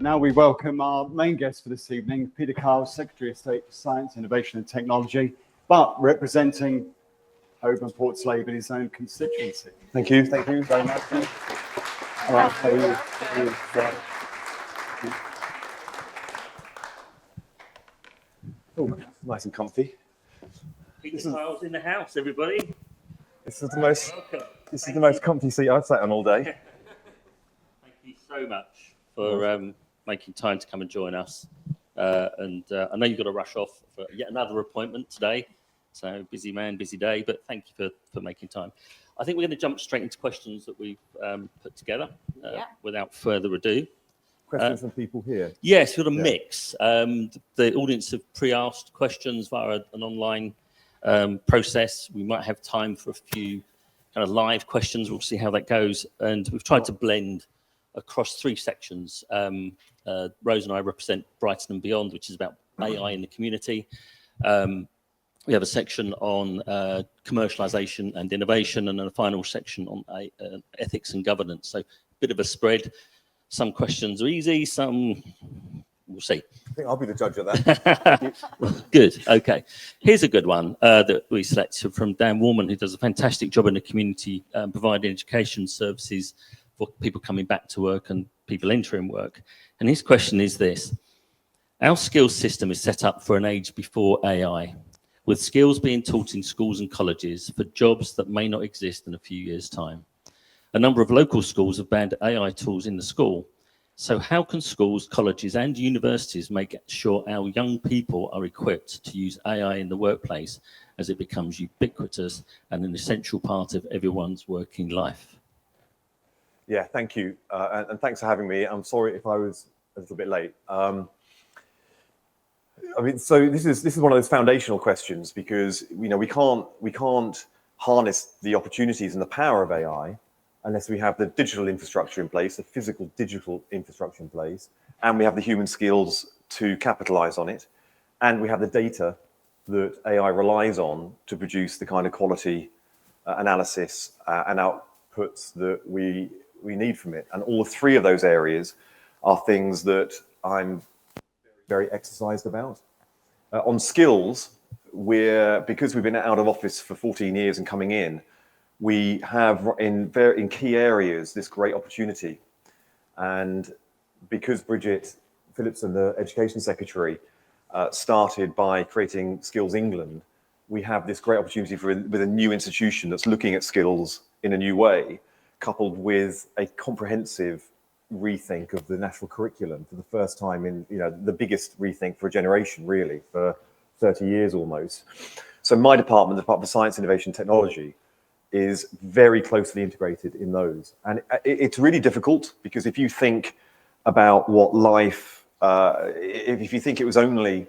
Now we welcome our main guest for this evening, Peter Carl, Secretary of State for Science, Innovation and Technology, but representing Hove and Portslade in his own constituency. Thank you very much. All right, how are you? Oh, nice and comfy. Peter Carl's in the house, everybody. This is the most comfy seat I've sat on all day. Thank you so much for making time to come and join us. I know you've got to rush off for yet another appointment today. So busy man, busy day, but thank you for making time. I think we're going to jump straight into questions that we've put together without further ado. Questions from people here? Yes, we've got a mix. The audience have pre-asked questions via an online process. We might have time for a few kind of live questions. We'll see how that goes. And we've tried to blend across three sections. Rose and I represent Brighton and Beyond, which is about AI in the community. We have a section on commercialisation and innovation, and then a final section on ethics and governance. So a bit of a spread. Some questions are easy, some we'll see. I think I'll be the judge of that. Good. Okay. Here's a good one that we selected from Dan Warman, who does a fantastic job in the community providing education services for people coming back to work and people entering work. And his question is this: our skills system is set up for an age before AI, with skills being taught in schools and colleges for jobs that may not exist in a few years' time. A number of local schools have banned AI tools in the school. So how can schools, colleges and universities make sure our young people are equipped to use AI in the workplace as it becomes ubiquitous and an essential part of everyone's working life? Yeah, thank you. And thanks for having me. I'm sorry if I was a little bit late. I mean, so this is one of those foundational questions, because we can't harness the opportunities and the power of AI unless we have the digital infrastructure in place, the physical digital infrastructure in place, and we have the human skills to capitalize on it, and we have the data that AI relies on to produce the kind of quality analysis and outputs that we need from it. And all three of those areas are things that I'm very exercised about. On skills, because we've been out of office for 14 years and coming in, we have in key areas this great opportunity. And because Bridget Phillipson, the Education Secretary, started by creating Skills England, we have this great opportunity with a new institution that's looking at skills in a new way, coupled with a comprehensive rethink of the national curriculum for the first time in the biggest rethink for a generation, really, for 30 years almost. So my department, the Department of Science, Innovation and Technology, is very closely integrated in those. And it's really difficult, because if you think about what life, if you think it was only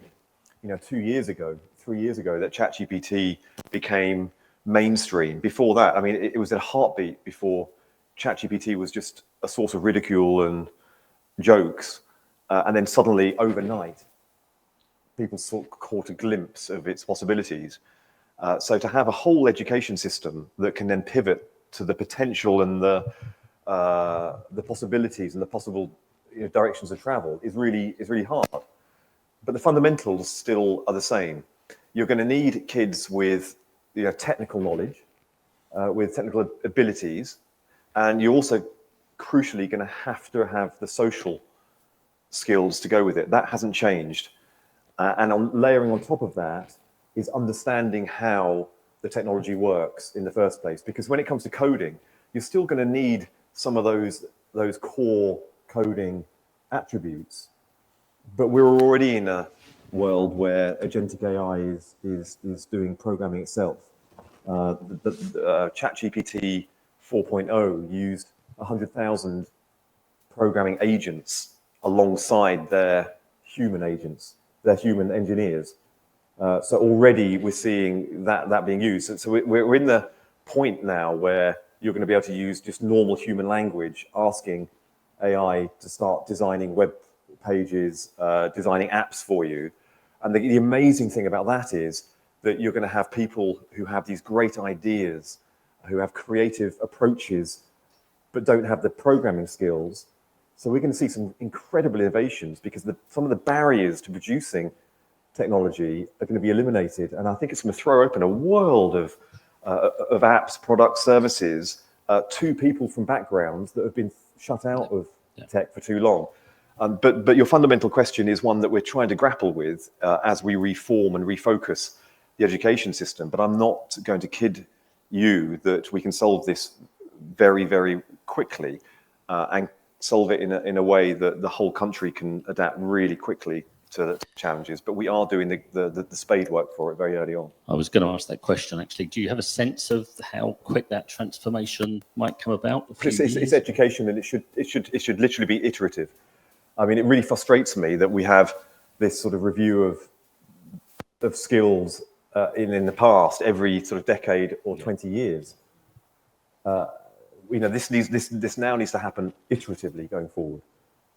3 years ago that ChatGPT became mainstream. Before that, I mean, it was a heartbeat before ChatGPT was just a source of ridicule and jokes. And then suddenly, overnight, people caught a glimpse of its possibilities. So to have a whole education system that can then pivot to the potential and the possibilities and the possible directions of travel is really hard. But the fundamentals still are the same. You're going to need kids with technical knowledge, with technical abilities, and you're also crucially going to have the social skills to go with it. That hasn't changed. And layering on top of that is understanding how the technology works in the first place. Because when it comes to coding, you're still going to need some of those core coding attributes. But we're already in a world where agentic AI is doing programming itself. The ChatGPT 4.0 used 100,000 programming agents alongside their human agents, their human engineers. So already we're seeing that being used. So we're in the point now where you're going to be able to use just normal human language, asking AI to start designing web pages, designing apps for you. And the amazing thing about that is that you're going to have people who have these great ideas, who have creative approaches, but don't have the programming skills, So we're going to see some incredible innovations because some of the barriers to producing technology are going to be eliminated. And I think it's going to throw open a world of apps, products, services to people from backgrounds that have been shut out of tech for too long. But your fundamental question is one that we're trying to grapple with as we reform and refocus the education system. But I'm not going to kid you that we can solve this very, very quickly and solve it in a way that the whole country can adapt really quickly to the challenges. But we are doing the spade work for it very early on. I was going to ask that question, actually. Do you have a sense of how quick that transformation might come about? It's education, and it should literally be iterative. I mean, it really frustrates me that we have this sort of review of skills in the past every sort of decade or 20 years. This now needs to happen iteratively going forward,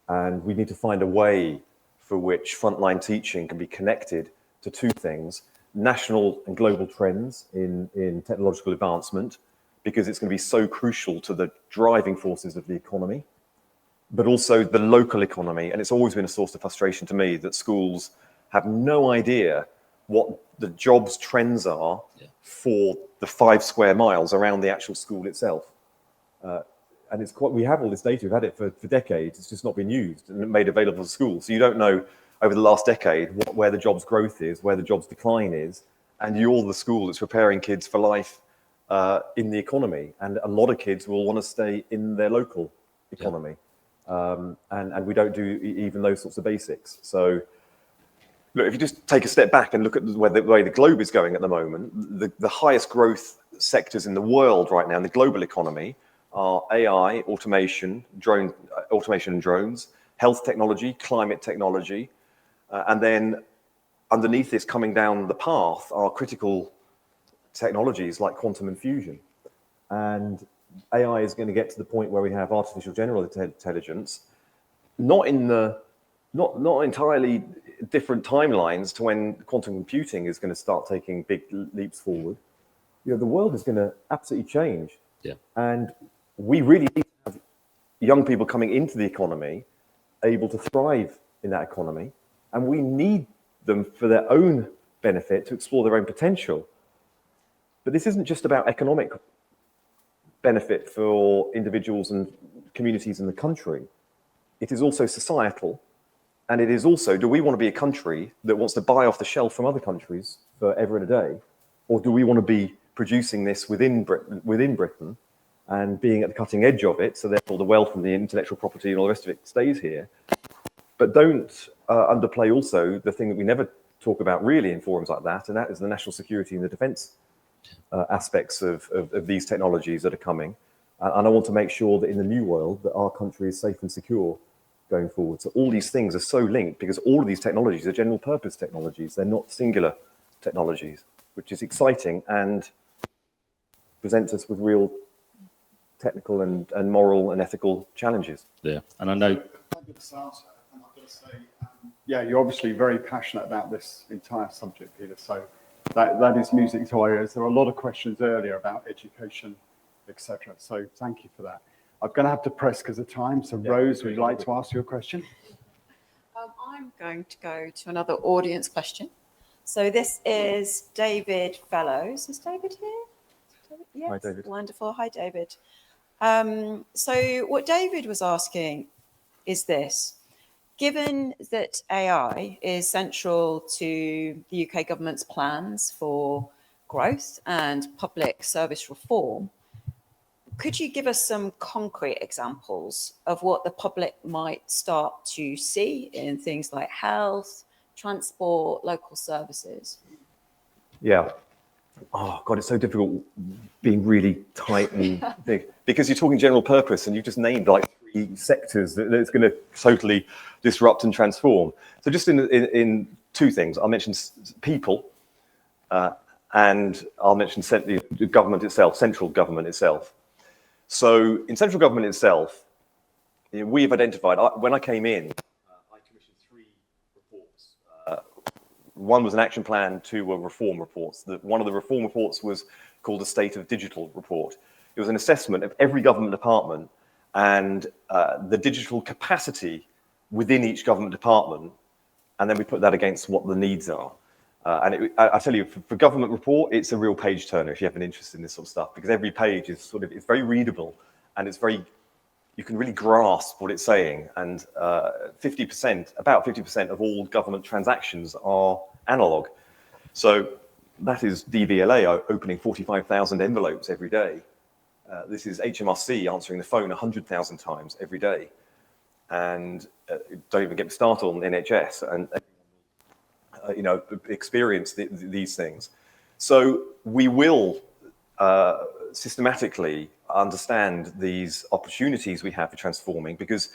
and we need to find a way for which frontline teaching can be connected to two things: national and global trends in technological advancement, because it's going to be so crucial to the driving forces of the economy, but also the local economy. And it's always been a source of frustration to me that schools have no idea what the jobs trends are for the 5 square miles around the actual school itself. And we have all this data, we've had it for decades, it's just not been used and made available to schools. So you don't know over the last decade where the jobs growth is, where the jobs decline is, and you're the school that's preparing kids for life in the economy. And a lot of kids will want to stay in their local economy. And we don't do even those sorts of basics. So look, if you just take a step back and look at the way the globe is going at the moment, the highest growth sectors in the world right now in the global economy are AI, automation and drones, health technology, climate technology, and then underneath this, coming down the path, are critical technologies like quantum and fusion. And AI is going to get to the point where we have artificial general intelligence, not entirely different timelines to when quantum computing is going to start taking big leaps forward. The world is going to absolutely change. Yeah. And we really need to have young people coming into the economy able to thrive in that economy. And we need them for their own benefit to explore their own potential. But this isn't just about economic benefit for individuals and communities in the country. It is also societal. And it is also, do we want to be a country that wants to buy off the shelf from other countries forever and a day? Or do we want to be producing this within Britain and being at the cutting edge of it, so therefore the wealth and the intellectual property and all the rest of it stays here? But don't underplay also the thing that we never talk about really in forums like that, and that is the national security and the defence aspects of these technologies that are coming. And I want to make sure that in the new world that our country is safe and secure going forward. So all these things are so linked because all of these technologies are general purpose technologies. They're not singular technologies, which is exciting and presents us with real technical and moral and ethical challenges. Yeah, and I know... Yeah, you're obviously very passionate about this entire subject, Peter, so that is music to our ears. There were a lot of questions earlier about education, etc. So thank you for that. I'm going to have to press because of time. So Rose, would you like to ask your question? I'm going to go to another audience question. So this is David Fellows. Is David here? Yes. Hi, David. Wonderful. Hi, David. So what David was asking is this. Given that AI is central to the UK government's plans for growth and public service reform, could you give us some concrete examples of what the public might start to see in things like health, transport, local services? Yeah. Oh, God, it's so difficult being really tight and big because you're talking general purpose and you just named like 3 sectors that it's going to totally disrupt and transform. So just in 2 things, I'll mention people and I'll mention the government itself, central government itself. So in central government itself, we've identified, when I came in, I commissioned 3 reports. One was an action plan, 2 were reform reports. One of the reform reports was called the State of Digital Report. It was an assessment of every government department and the digital capacity within each government department, and then we put that against what the needs are. I tell you, for government report, it's a real page turner if you have an interest in this sort of stuff, because every page is it's very readable, and you can really grasp what it's saying. And about 50% of all government transactions are analog. So that is DVLA opening 45,000 envelopes every day. This is HMRC answering the phone 100,000 times every day. And don't even get me started on NHS and experience these things. So we will systematically understand these opportunities we have for transforming, because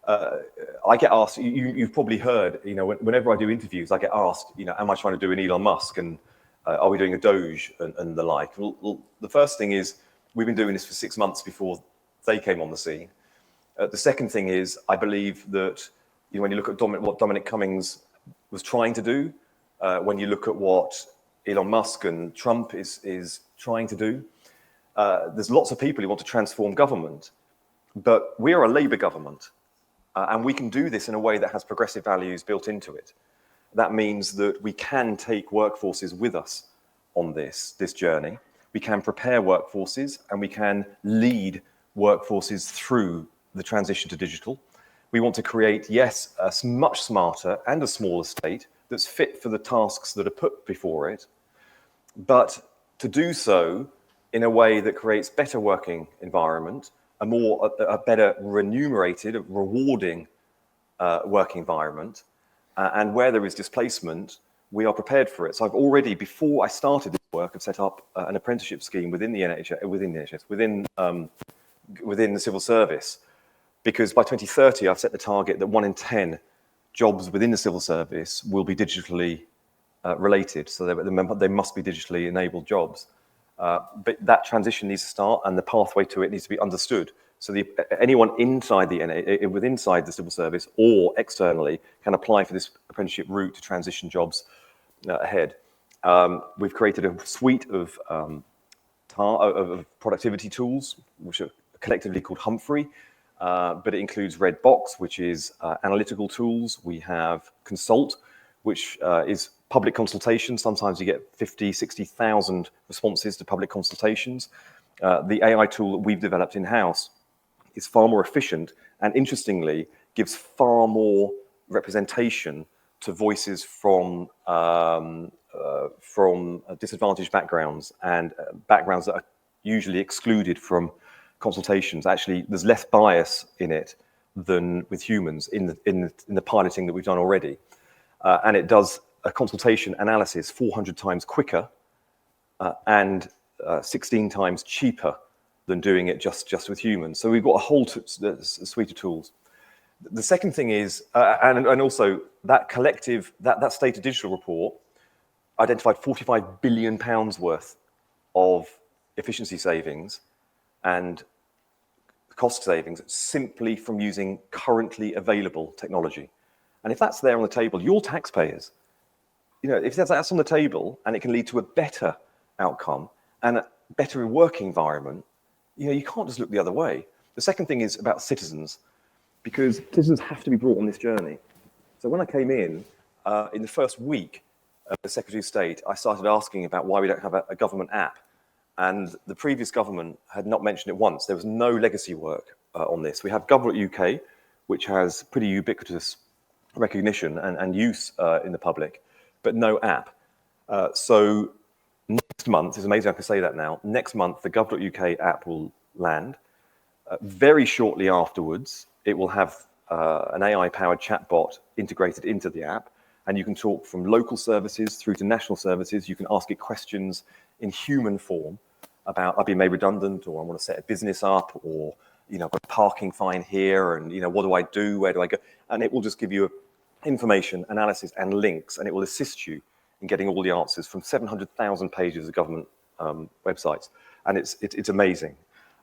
I get asked, you've probably heard, whenever I do interviews, I get asked, am I trying to do an Elon Musk, and are we doing a Doge and the like? Well, the first thing is, we've been doing this for 6 months before they came on the scene. The second thing is, I believe that when you look at what Dominic Cummings was trying to do, when you look at what Elon Musk and Trump is trying to do, there's lots of people who want to transform government, but we are a Labour government, and we can do this in a way that has progressive values built into it. That means that we can take workforces with us on this journey. We can prepare workforces, and we can lead workforces through the transition to digital. We want to create, yes, a much smarter and a smaller state that's fit for the tasks that are put before it, but to do so in a way that creates better working environment, a better remunerated, rewarding working environment, and where there is displacement, we are prepared for it. So I've already, before I started this work, I've set up an apprenticeship scheme within the NHS, within the civil service, because by 2030, I've set the target that 1 in 10 jobs within the civil service will be digitally related. So they must be digitally enabled jobs. But that transition needs to start, and the pathway to it needs to be understood. So anyone inside the civil service or externally can apply for this apprenticeship route to transition jobs ahead. We've created a suite of productivity tools, which are collectively called Humphrey, but it includes Red Box, which is analytical tools. We have Consult, which is public consultation. Sometimes you get 50, 60,000 responses to public consultations. The AI tool that we've developed in-house is far more efficient, and interestingly, gives far more representation to voices from disadvantaged backgrounds and backgrounds that are usually excluded from consultations. Actually, there's less bias in it than with humans in the piloting that we've done already. And it does a consultation analysis 400 times quicker and 16 times cheaper than doing it just with humans. So we've got a whole suite of tools. The second thing is, and also that collective, that State of Digital report identified £45 billion worth of efficiency savings and cost savings simply from using currently available technology. And if that's there on the table, your taxpayers, if that's on the table and it can lead to a better outcome and a better working environment, you can't just look the other way. The second thing is about citizens, because citizens have to be brought on this journey. So when I came in the first week of the Secretary of State, I started asking about why we don't have a government app. And the previous government had not mentioned it once. There was no legacy work on this. We have Government UK, which has pretty ubiquitous recognition and use in the public, but no app. So next month, it's amazing I can say that now, next month the Government UK app will land. Very shortly afterwards, it will have an AI-powered chatbot integrated into the app, and you can talk from local services through to national services. You can ask it questions in human form about, I've been made redundant, or I want to set a business up, or I've got a parking fine here, and what do I do? Where do I go? And it will just give you information, analysis, and links, and it will assist you in getting all the answers from 700,000 pages of government websites, and it's amazing.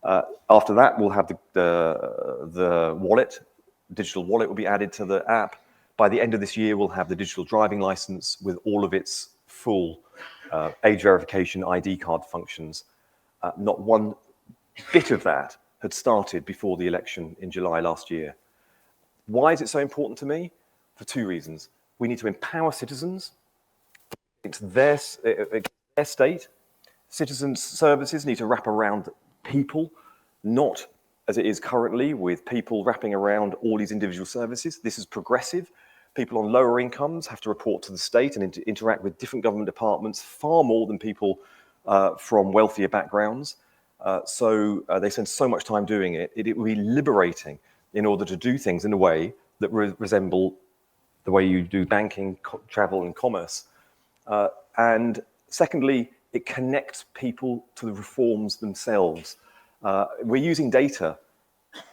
After that, we'll have the wallet, digital wallet will be added to the app. By the end of this year, we'll have the digital driving license with all of its full age verification ID card functions. Not one bit of that had started before the election in July last year. Why is it so important to me? For two reasons. We need to empower citizens. It's their state. Citizens' services need to wrap around people, not as it is currently with people wrapping around all these individual services. This is progressive. People on lower incomes have to report to the state and interact with different government departments far more than people from wealthier backgrounds. So they spend so much time doing it. It will be liberating in order to do things in a way that resemble the way you do banking, travel, and commerce. And secondly, it connects people to the reforms themselves. We're using data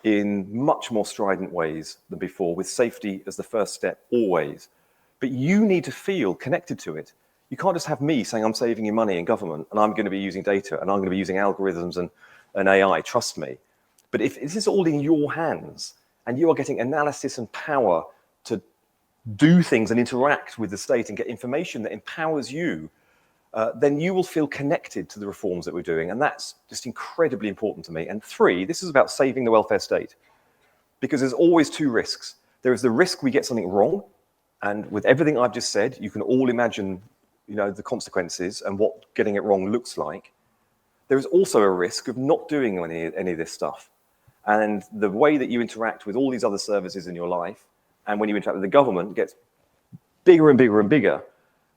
in much more strident ways than before, with safety as the first step always. But you need to feel connected to it. You can't just have me saying I'm saving you money in government and I'm going to be using data and I'm going to be using algorithms and AI, trust me. But if this is all in your hands and you are getting analysis and power to do things and interact with the state and get information that empowers you, then you will feel connected to the reforms that we're doing. And that's just incredibly important to me. And three, this is about saving the welfare state, because there's always two risks. There is the risk we get something wrong. And with everything I've just said, you can all imagine, the consequences and what getting it wrong looks like. There is also a risk of not doing any of this stuff. And the way that you interact with all these other services in your life, and when you interact with the government, gets bigger and bigger and bigger.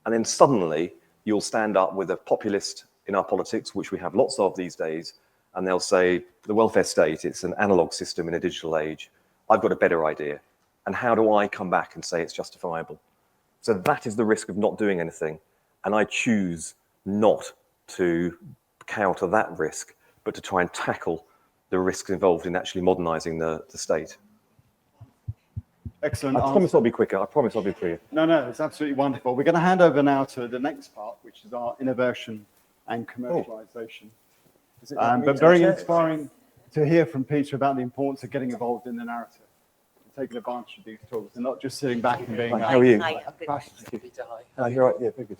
And then suddenly you'll stand up with a populist in our politics, which we have lots of these days, and they'll say, the welfare state, it's an analog system in a digital age. I've got a better idea. And how do I come back and say it's justifiable? So that is the risk of not doing anything. And I choose not to counter that risk, but to try and tackle the risks involved in actually modernizing the state. Excellent. I promise I'll be quicker. I promise I'll be clear. No, it's absolutely wonderful. We're going to hand over now to the next part, which is our innovation and commercialisation. But very inspiring to hear from Peter about the importance of getting involved in the narrative and taking advantage of these tools and not just sitting back and being. How are you? Hi, I'm good. Peter, hi. You're right. Yeah, very good.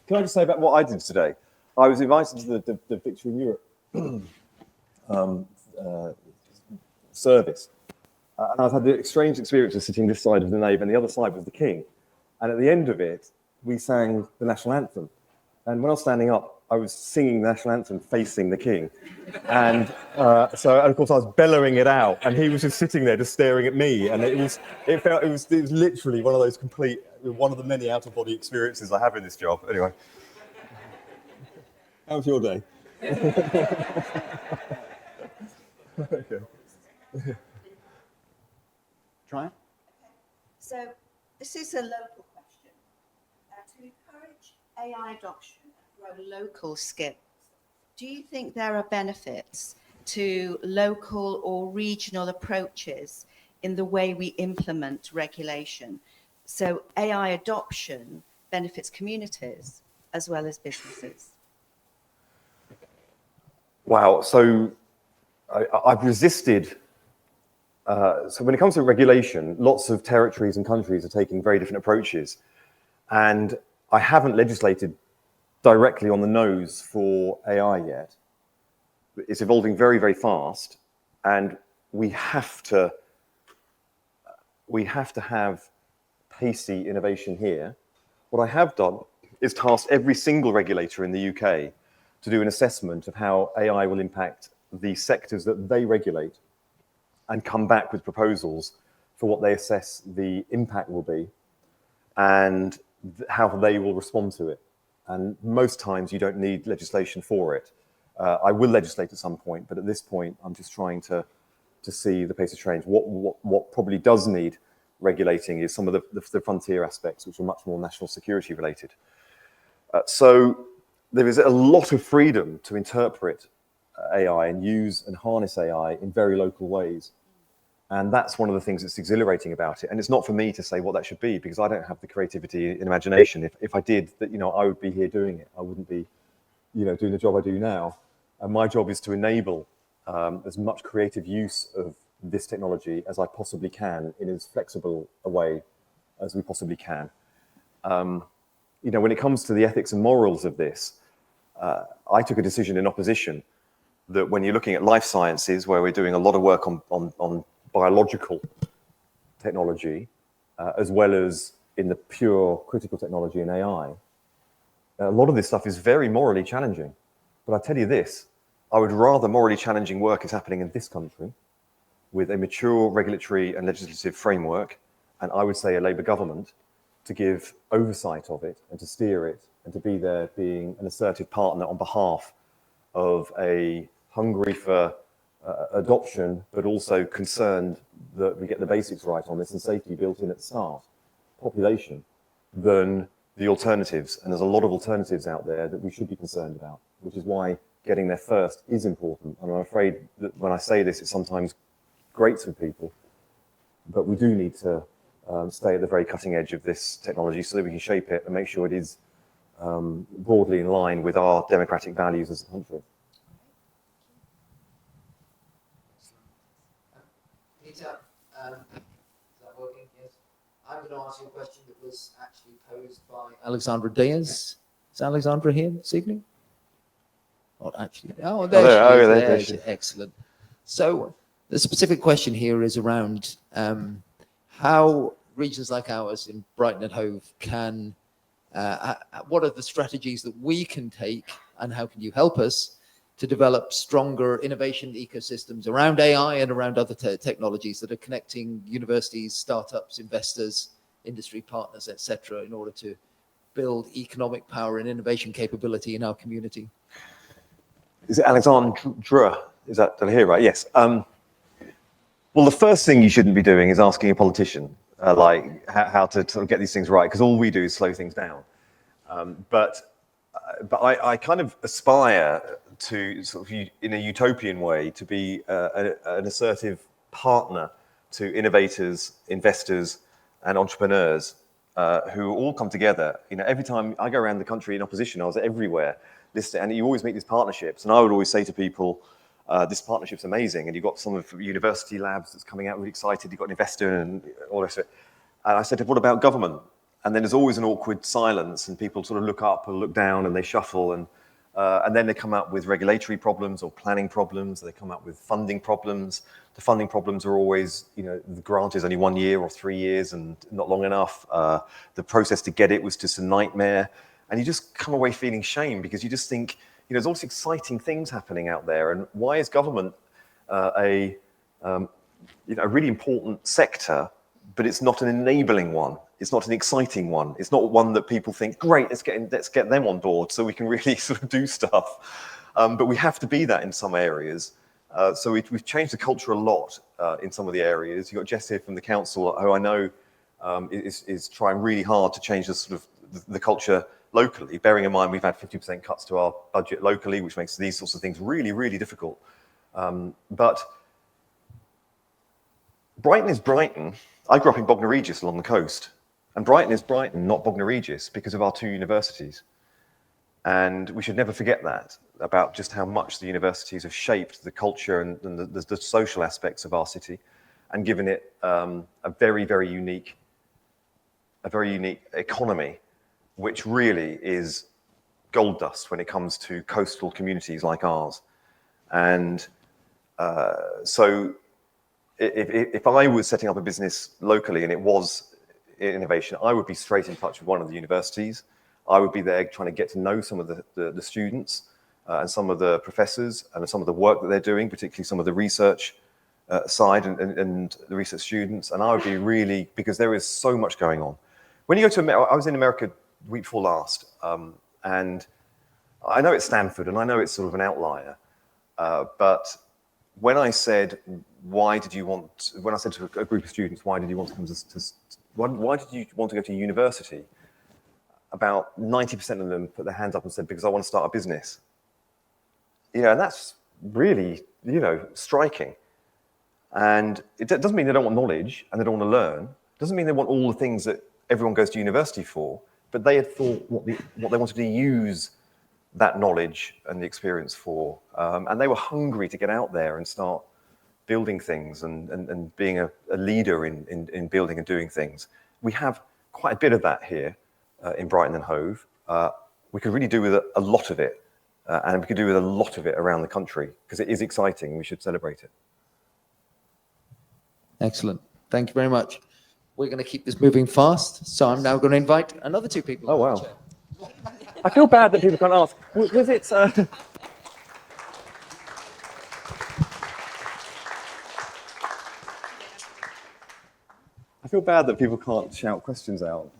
Can I just say about what I did today? I was invited to the Victory in Europe service. And I've had the strange experience of sitting this side of the nave and the other side was the king. And at the end of it, we sang the national anthem. And when I was standing up, I was singing the national anthem facing the king. And so, of course, I was bellowing it out and he was just sitting there just staring at me. And it was literally one of those one of the many out-of-body experiences I have in this job. Anyway. How was your day? Okay. Try it. So this is a local question. To encourage AI adoption and grow local skills, do you think there are benefits to local or regional approaches in the way we implement regulation? So AI adoption benefits communities as well as businesses. Wow. So I've resisted. So when it comes to regulation, lots of territories and countries are taking very different approaches. And I haven't legislated directly on the nose for AI yet. It's evolving very, very fast. And we have to have pacey innovation here. What I have done is tasked every single regulator in the UK to do an assessment of how AI will impact the sectors that they regulate and come back with proposals for what they assess the impact will be and how they will respond to it. And most times you don't need legislation for it. I will legislate at some point, but at this point, I'm just trying to see the pace of change. What probably does need regulating is some of the frontier aspects, which are much more national security related. So there is a lot of freedom to interpret AI and use and harness AI in very local ways. And that's one of the things that's exhilarating about it. And it's not for me to say what that should be, because I don't have the creativity and imagination. If I did, that, I would be here doing it. I wouldn't be, doing the job I do now. And my job is to enable as much creative use of this technology as I possibly can in as flexible a way as we possibly can. When it comes to the ethics and morals of this, I took a decision in opposition that when you're looking at life sciences, where we're doing a lot of work on biological technology, as well as in the pure critical technology and AI, a lot of this stuff is very morally challenging. But I tell you this, I would rather morally challenging work is happening in this country with a mature regulatory and legislative framework, and I would say a Labour government, to give oversight of it and to steer it and to be there being an assertive partner on behalf of a hungry for adoption, but also concerned that we get the basics right on this and safety built in at the start, population, than the alternatives. And there's a lot of alternatives out there that we should be concerned about, which is why getting there first is important. And I'm afraid that when I say this, it sometimes grates with people, but we do need to stay at the very cutting edge of this technology so that we can shape it and make sure it is broadly in line with our democratic values as a country. Peter, is that working? Yes. I'm going to ask you a question that was actually posed by Alexandra Diaz. Is Alexandra here this evening? Not actually. Oh, there she is. There she is. Excellent. So the specific question here is around how regions like ours in Brighton and Hove can, what are the strategies that we can take and how can you help us to develop stronger innovation ecosystems around AI and around other technologies that are connecting universities, startups, investors, industry partners, etc., in order to build economic power and innovation capability in our community? Is it Alexandra? Is that, did I hear right? Yes. Well, the first thing you shouldn't be doing is asking a politician like how to sort of get these things right, because all we do is slow things down. But I kind of aspire to sort of, in a utopian way, to be an assertive partner to innovators, investors, and entrepreneurs who all come together. You know, every time I go around the country in opposition, I was everywhere listening, and you always make these partnerships. And I would always say to people, this partnership's amazing, and you've got some of the university labs that's coming out really excited, you've got an investor and all this. And I said, what about government? And then there's always an awkward silence, and people sort of look up and look down and they shuffle, and then they come up with regulatory problems or planning problems, they come up with funding problems. The funding problems are always, you know, the grant is only 1 year or 3 years and not long enough. The process to get it was just a nightmare. And you just come away feeling shame because you just think, you know, there's all these exciting things happening out there. And why is government a really important sector, but it's not an enabling one? It's not an exciting one. It's not one that people think, great, let's get them on board so we can really sort of do stuff. But we have to be that in some areas. So we've changed the culture a lot in some of the areas. You've got Jess here from the council, who I know is trying really hard to change the sort of the culture locally, bearing in mind we've had 50% cuts to our budget locally, which makes these sorts of things really, really difficult. But Brighton is Brighton. I grew up in Bognor Regis along the coast, and Brighton is Brighton, not Bognor Regis, because of our two universities. And we should never forget that, about just how much the universities have shaped the culture and the social aspects of our city, and given it a very, very unique economy, which really is gold dust when it comes to coastal communities like ours. And so if I was setting up a business locally and it was innovation, I would be straight in touch with one of the universities. I would be there trying to get to know some of the students and some of the professors and some of the work that they're doing, particularly some of the research side and the research students. And I would be really, because there is so much going on. When you go to America, I was in America the week before last, and I know it's Stanford and I know it's sort of an outlier, but when I said, when I said to a group of students, why did you want to come why did you want to go to university? About 90% of them put their hands up and said, because I want to start a business. Yeah, and that's really, you know, striking. And it doesn't mean they don't want knowledge and they don't want to learn. It doesn't mean they want all the things that everyone goes to university for, but they had thought what they wanted to use that knowledge and the experience for. And they were hungry to get out there and start building things and being a leader in building and doing things. We have quite a bit of that here in Brighton and Hove. We could really do with a lot of it. And we could do with a lot of it around the country because it is exciting. We should celebrate it. Excellent. Thank you very much. We're going to keep this moving fast. So I'm now going to invite another two people. Oh, wow. I feel bad that people can't ask. Was it... I feel bad that people can't shout questions out.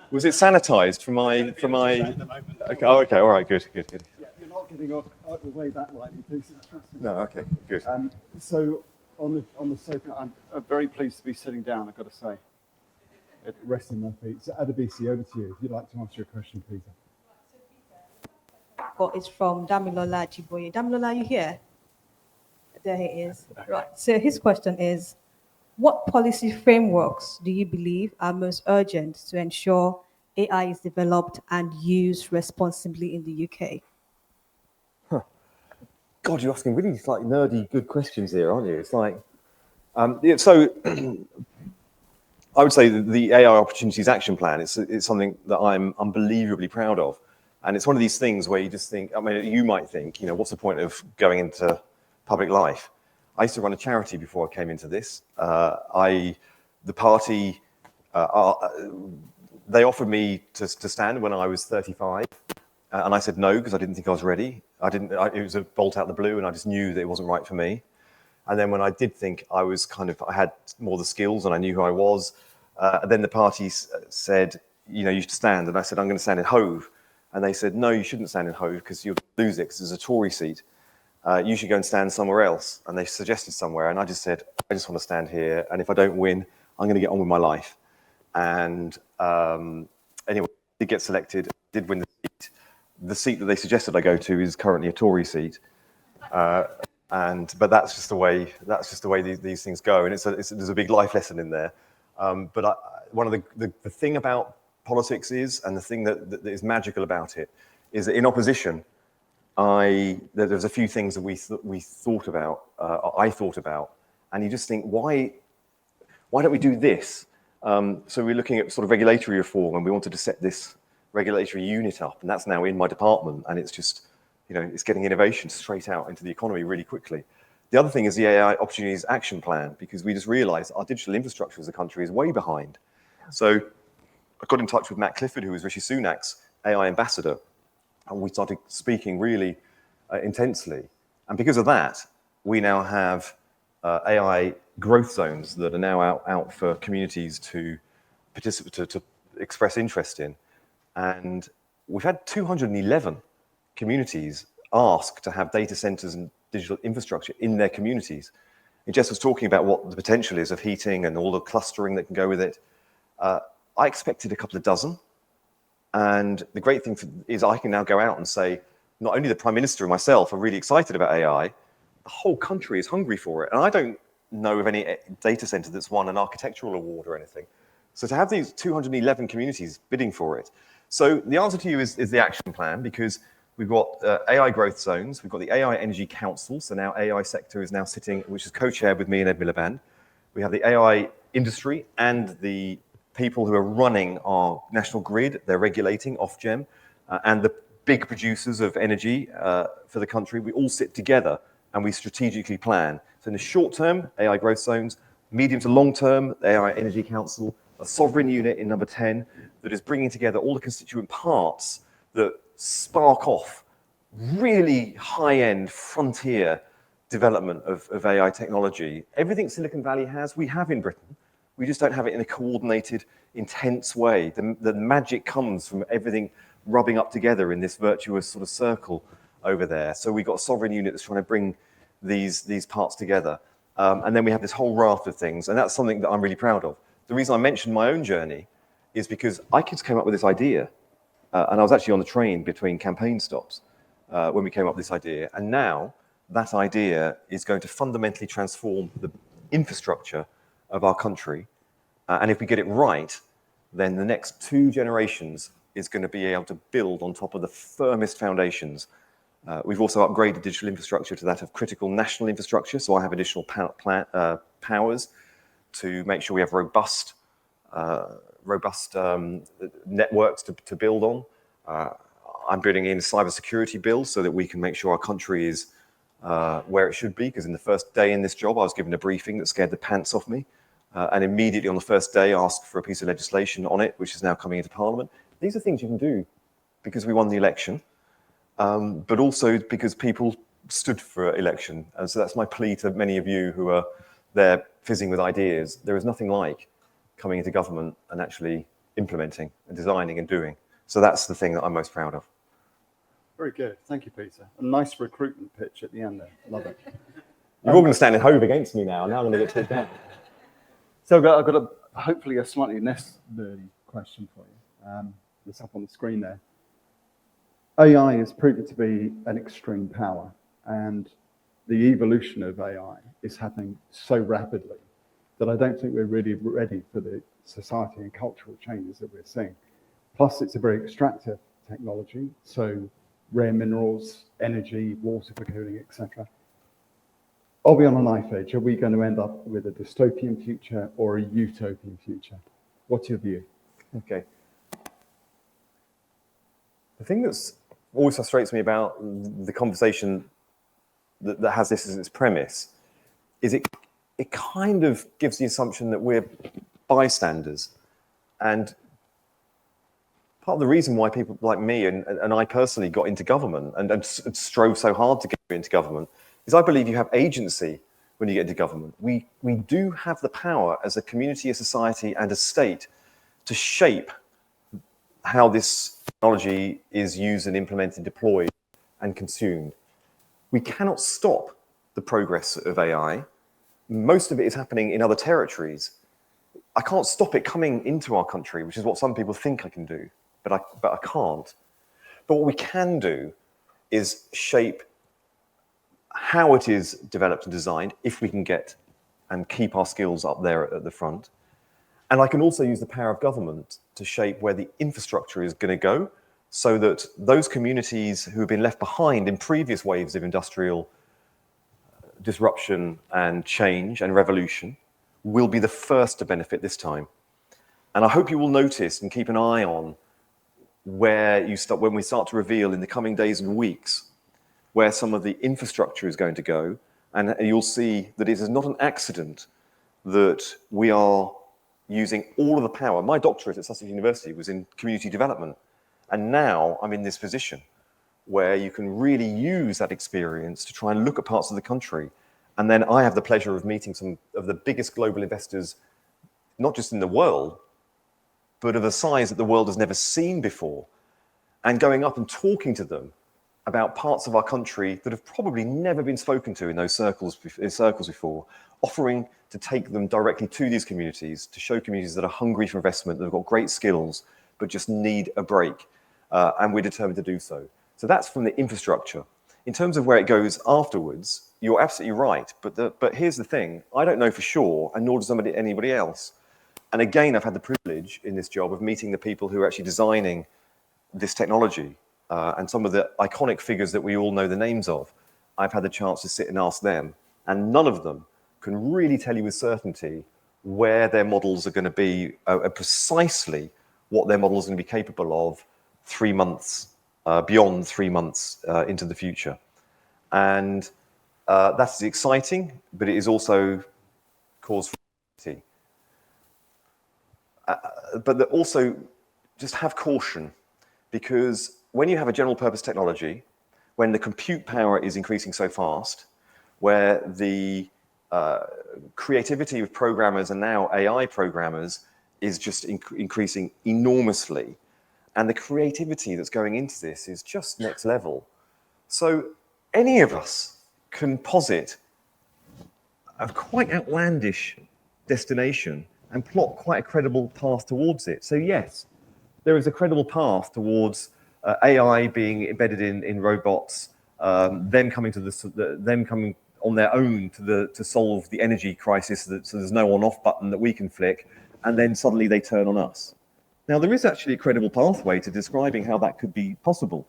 Was it sanitized for my... Okay, oh, okay, all right, good. Yeah, you're not getting off the way that lightly, please. No, okay, good. So on the sofa, I'm very pleased to be sitting down, I've got to say. Resting my feet. So Adebisi, over to you. If you'd like to answer your question, please. It's from Damilola Chiboye. Damilola, are you here? There he is. Right. So his question is, what policy frameworks do you believe are most urgent to ensure AI is developed and used responsibly in the UK? God, you're asking really like nerdy, good questions here, aren't you? It's like, yeah, so I would say that the AI Opportunities Action Plan is something that I'm unbelievably proud of. And it's one of these things where you just think, I mean, you might think, you know, what's the point of going into public life? I used to run a charity before I came into this. The party, they offered me to stand when I was 35. And I said no, because I didn't think I was ready. It was a bolt out of the blue, and I just knew that it wasn't right for me. And then when I did think I had more the skills and I knew who I was, then the party said, you know, you should stand. And I said, I'm going to stand in Hove. And they said, no, you shouldn't stand in Hove because you'll lose it because there's a Tory seat. You should go and stand somewhere else. And they suggested somewhere. And I just said, I just want to stand here. And if I don't win, I'm going to get on with my life. And anyway, I did get selected, did win the seat. The seat that they suggested I go to is currently a Tory seat. But that's just the way these things go. And there's a big life lesson in there. But one of the thing about politics is, and the thing that is magical about it, is that in opposition, there's a few things that we thought about, I thought about, and you just think, why don't we do this? So we're looking at sort of regulatory reform, and we wanted to set this regulatory unit up, and that's now in my department, and it's just, you know, it's getting innovation straight out into the economy really quickly. The other thing is the AI Opportunities Action Plan, because we just realized our digital infrastructure as a country is way behind. So I got in touch with Matt Clifford, who was Rishi Sunak's AI ambassador, and we started speaking really intensely. And because of that, we now have AI growth zones that are now out for communities to participate, to express interest in. And we've had 211 communities ask to have data centers and digital infrastructure in their communities. And Jess was talking about what the potential is of heating and all the clustering that can go with it. I expected a couple of dozen. And the great thing is I can now go out and say, not only the Prime Minister and myself are really excited about AI, the whole country is hungry for it. And I don't know of any data center that's won an architectural award or anything. So to have these 211 communities bidding for it. So the answer to you is the action plan, because we've got AI growth zones, we've got the AI Energy Council, so now AI sector is now sitting, which is co-chaired with me and Ed Miliband. We have the AI industry and the people who are running our national grid, they're regulating Ofgem, and the big producers of energy for the country. We all sit together and we strategically plan. So in the short term, AI growth zones, medium to long term, the AI Energy Council, a sovereign unit in number 10 that is bringing together all the constituent parts that spark off really high-end frontier development of AI technology. Everything Silicon Valley has, we have in Britain. We just don't have it in a coordinated, intense way. The magic comes from everything rubbing up together in this virtuous sort of circle over there. So we've got a sovereign unit that's trying to bring these parts together. And then we have this whole raft of things, and that's something that I'm really proud of. The reason I mentioned my own journey is because I just came up with this idea, and I was actually on the train between campaign stops when we came up with this idea. And now that idea is going to fundamentally transform the infrastructure of our country. And if we get it right, then the next 2 generations is going to be able to build on top of the firmest foundations. We've also upgraded digital infrastructure to that of critical national infrastructure. So I have additional powers to make sure we have robust networks to build on. I'm putting in cybersecurity bills so that we can make sure our country is where it should be, because in the first day in this job, I was given a briefing that scared the pants off me, and immediately on the first day asked for a piece of legislation on it, which is now coming into Parliament. These are things you can do because we won the election, but also because people stood for election. And so that's my plea to many of you who are there fizzing with ideas. There is nothing like coming into government and actually implementing and designing and doing. So that's the thing that I'm most proud of. Very good. Thank you, Peter. A nice recruitment pitch at the end there. Love it. You're all going to stand in Hove against me now. Now I'm going to get talked down. So I've got hopefully a slightly less nerdy question for you. It's up on the screen there. AI is proven to be an extreme power, and the evolution of AI is happening so rapidly that I don't think we're really ready for the society and cultural changes that we're seeing. Plus, it's a very extractive technology, so rare minerals, energy, water for cooling, etc. Are we on a knife edge? Are we going to end up with a dystopian future or a utopian future? What's your view? Okay. The thing that's always frustrates me about the conversation that has this as its premise is it kind of gives the assumption that we're bystanders. And part of the reason why people like me and I personally got into government and strove so hard to get into government is I believe you have agency when you get into government. We do have the power as a community, a society, and a state to shape how this technology is used and implemented, deployed, and consumed. We cannot stop the progress of AI. Most of it is happening in other territories. I can't stop it coming into our country, which is what some people think I can do, but I can't. But what we can do is shape how it is developed and designed, if we can get and keep our skills up there at the front. And I can also use the power of government to shape where the infrastructure is going to go, so that those communities who have been left behind in previous waves of industrial disruption and change and revolution will be the first to benefit this time. And I hope you will notice and keep an eye on where when we start to reveal in the coming days and weeks where some of the infrastructure is going to go, and you'll see that it is not an accident that we are using all of the power. My doctorate at Sussex University was in community development, and now I'm in this position where you can really use that experience to try and look at parts of the country. And then I have the pleasure of meeting some of the biggest global investors, not just in the world, but of a size that the world has never seen before, and going up and talking to them about parts of our country that have probably never been spoken to in those circles before, offering to take them directly to these communities, to show communities that are hungry for investment, that have got great skills, but just need a break. And we're determined to do so. So that's from the infrastructure. In terms of where it goes afterwards, you're absolutely right. But here's the thing, I don't know for sure, and nor does anybody else. And again, I've had the privilege in this job of meeting the people who are actually designing this technology. And some of the iconic figures that we all know the names of, I've had the chance to sit and ask them, and none of them can really tell you with certainty where their models are going to be, precisely what their models are going to be capable of 3 months, beyond 3 months into the future. And that's exciting, but it is also cause for anxiety. But also just have caution, because when you have a general purpose technology, when the compute power is increasing so fast, where the creativity of programmers and now AI programmers is just increasing enormously, and the creativity that's going into this is just next level. So any of us can posit a quite outlandish destination and plot quite a credible path towards it. So yes, there is a credible path towards AI being embedded in robots, them coming on their own to solve the energy crisis, so there's no on-off button that we can flick, and then suddenly they turn on us. Now, there is actually a credible pathway to describing how that could be possible.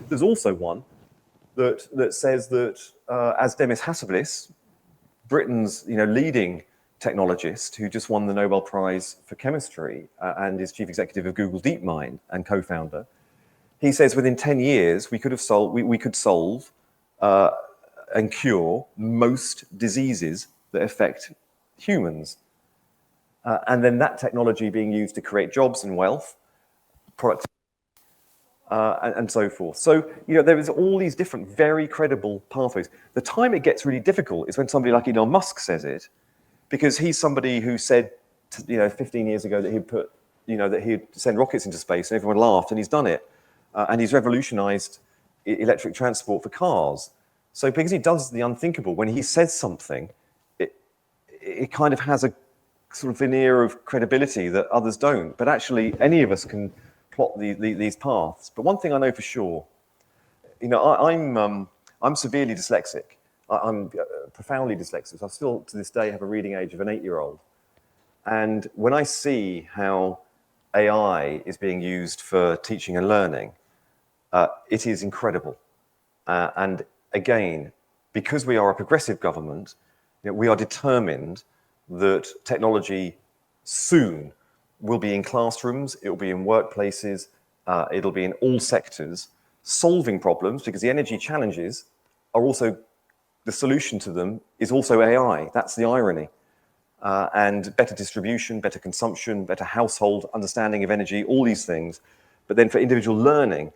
There's also one that says that Adesbisi, Britain's leading technologist who just won the Nobel Prize for Chemistry and is chief executive of Google DeepMind and co-founder, He says within 10 years, we could solve and cure most diseases that affect humans. And then that technology being used to create jobs and wealth, productivity, and so forth. So, there is all these different, very credible pathways. The time it gets really difficult is when somebody like Elon Musk says it, because he's somebody who said, 15 years ago that he'd put, that he'd send rockets into space, and everyone laughed, and he's done it. And he's revolutionized electric transport for cars. So because he does the unthinkable, when he says something, it kind of has a sort of veneer of credibility that others don't. But actually, any of us can plot these paths. But one thing I know for sure, I'm severely dyslexic. I'm profoundly dyslexic. I still, to this day, have a reading age of an 8-year-old. And when I see how AI is being used for teaching and learning, it is incredible. And again, because we are a progressive government, we are determined that technology soon will be in classrooms, it will be in workplaces, it'll be in all sectors, solving problems, because the energy challenges are also, the solution to them is also AI. That's the irony. And better distribution, better consumption, better household understanding of energy, all these things. But then for individual learning,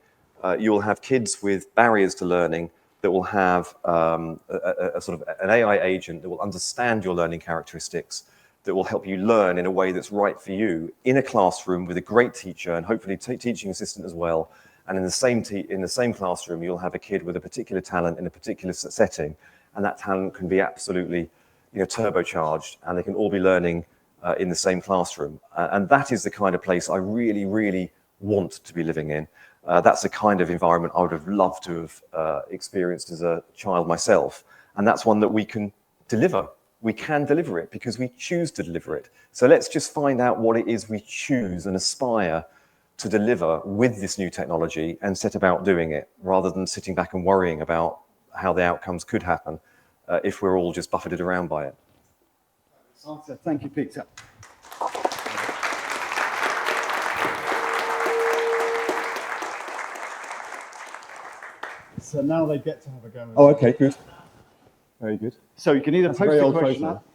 you'll have kids with barriers to learning that will have a sort of an AI agent that will understand your learning characteristics, that will help you learn in a way that's right for you in a classroom with a great teacher and hopefully teaching assistant as well. And in the same classroom, you'll have a kid with a particular talent in a particular setting, and that talent can be absolutely, turbocharged, and they can all be learning in the same classroom. And that is the kind of place I really, really want to be living in. That's the kind of environment I would have loved to have experienced as a child myself. And that's one that we can deliver. We can deliver it because we choose to deliver it. So let's just find out what it is we choose and aspire to deliver with this new technology and set about doing it, rather than sitting back and worrying about how the outcomes could happen if we're all just buffeted around by it. Thank you, Peter. So now they get to have a go. Oh, okay, good. Very good. So you can either That's a post very the old question photo. up.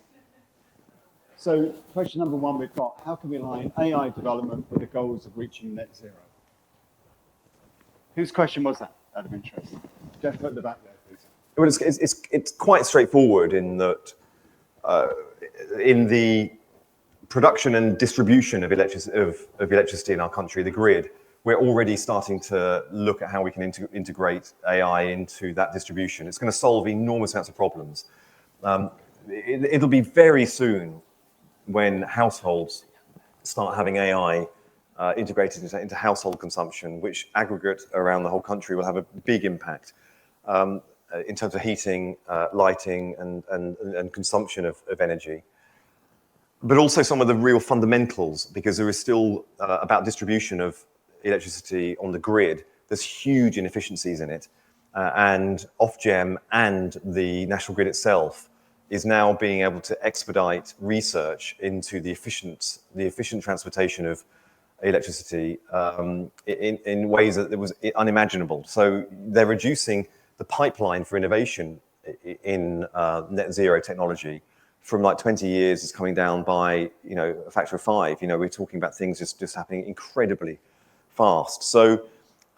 So question number one we've got, how can we align AI development with the goals of reaching net zero? Whose question was that, out of interest? Jeff, put the back there, please. Well, it's quite straightforward in that in the production and distribution of electricity in our country, the grid, we're already starting to look at how we can integrate AI into that distribution. It's going to solve enormous amounts of problems. It'll be very soon when households start having AI integrated into household consumption, which aggregate around the whole country will have a big impact in terms of heating, lighting, and consumption of energy. But also some of the real fundamentals, because there is still about distribution of electricity on the grid, there's huge inefficiencies in it. And Ofgem and the national grid itself is now being able to expedite research into the efficient transportation of electricity in ways that it was unimaginable. So they're reducing the pipeline for innovation in net zero technology from like 20 years is coming down by a factor of 5. We're talking about things just happening incredibly fast. So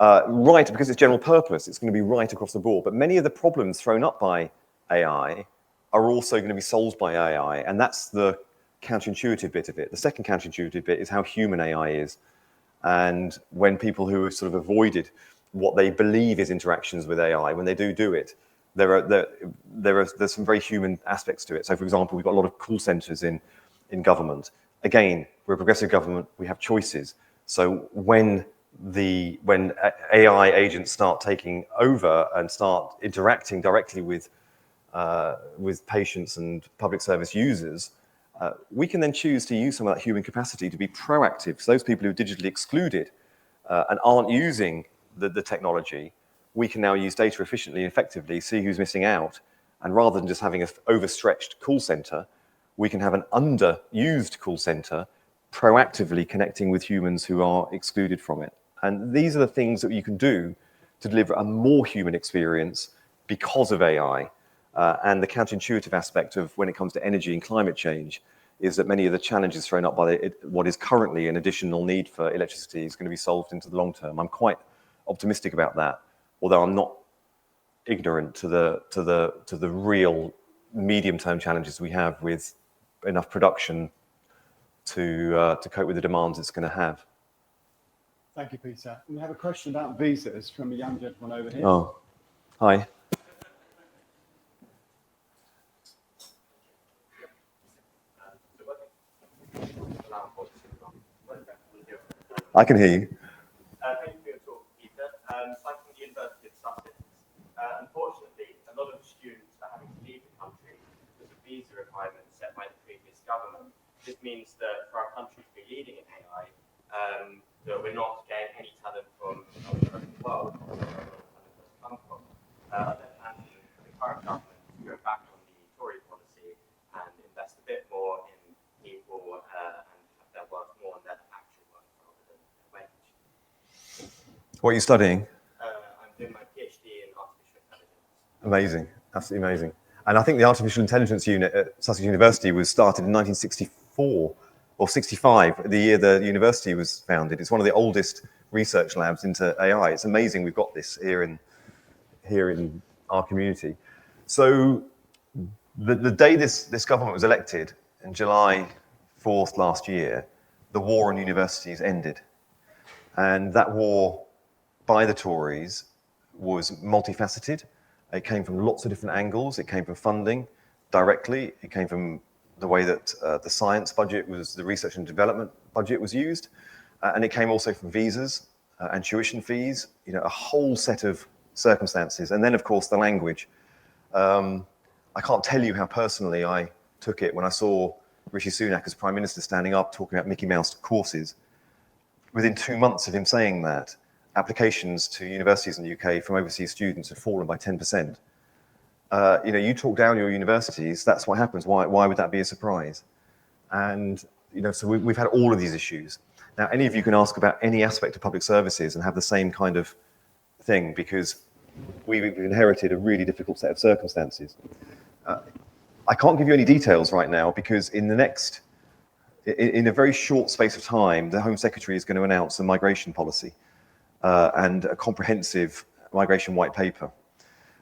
right, because it's general purpose, it's going to be right across the board. But many of the problems thrown up by AI are also going to be solved by AI, and that's the counterintuitive bit of it. The second counterintuitive bit is how human AI is. And when people who have sort of avoided what they believe is interactions with AI, when they do it, there's some very human aspects to it. So, for example, we've got a lot of call centers in government. Again, we're a progressive government, we have choices. So when AI agents start taking over and start interacting directly with patients and public service users, we can then choose to use some of that human capacity to be proactive. So those people who are digitally excluded and aren't using the technology, we can now use data efficiently and effectively, see who's missing out. And rather than just having an overstretched call center, we can have an underused call center proactively connecting with humans who are excluded from it. And these are the things that you can do to deliver a more human experience because of AI. And the counterintuitive aspect of when it comes to energy and climate change is that many of the challenges thrown up by what is currently an additional need for electricity is going to be solved into the long term. I'm quite optimistic about that, although I'm not ignorant to the real medium-term challenges we have with enough production to cope with the demands it's going to have. Thank you, Peter. We have a question about visas from a young gentleman over here. Oh, hi. I can hear you. Thank you for your talk, Peter. I'm from the University of Sussex. Unfortunately, a lot of students are having to leave the country because of visa requirements set by the previous government. This means that for our country to be leading in AI, that we're not getting any talent from elsewhere in the world, come from. And the current government to go back on the Tory policy and invest a bit more in people and have their work more on their actual work rather than their wage. What are you studying? I'm doing my PhD in artificial intelligence. Amazing, absolutely amazing. And I think the Artificial Intelligence Unit at Sussex University was started in 1964 or 65, the year the university was founded. It's one of the oldest research labs into AI. It's amazing we've got this here in our community. So the day this government was elected, in July 4th last year, the war on universities ended. And that war by the Tories was multifaceted. It came from lots of different angles. It came from funding directly. It came from the way that the science budget was, the research and development budget was used. And it came also from visas and tuition fees, a whole set of circumstances. And then, of course, the language. I can't tell you how personally I took it when I saw Rishi Sunak as Prime Minister standing up talking about Mickey Mouse courses. Within 2 months of him saying that, applications to universities in the UK from overseas students had fallen by 10%. You talk down your universities, that's what happens. Why would that be a surprise? And, so we've had all of these issues. Now, any of you can ask about any aspect of public services and have the same kind of thing, because we've inherited a really difficult set of circumstances. I can't give you any details right now because in a very short space of time, the Home Secretary is going to announce a migration policy and a comprehensive migration white paper.